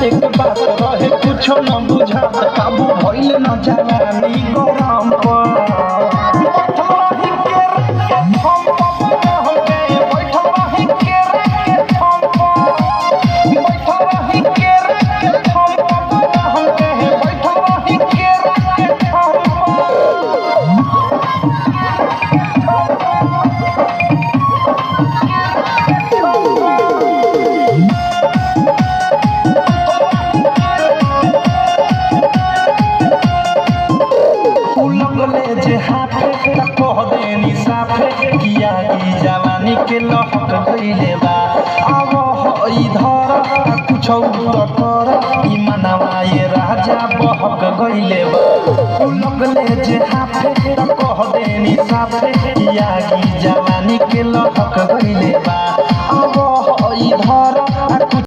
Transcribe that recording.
एक बात रहे कुछ न बुझा काबू भइल न जवानी गरम कह देनी साफे किया की जवानी के लहक गइले बा अब इधर कुछ कर ई मनवा ये राजा बहक गइले बा लगले जे हाफे कह देनी साफे किया की जवानी के लहक गइले बा अब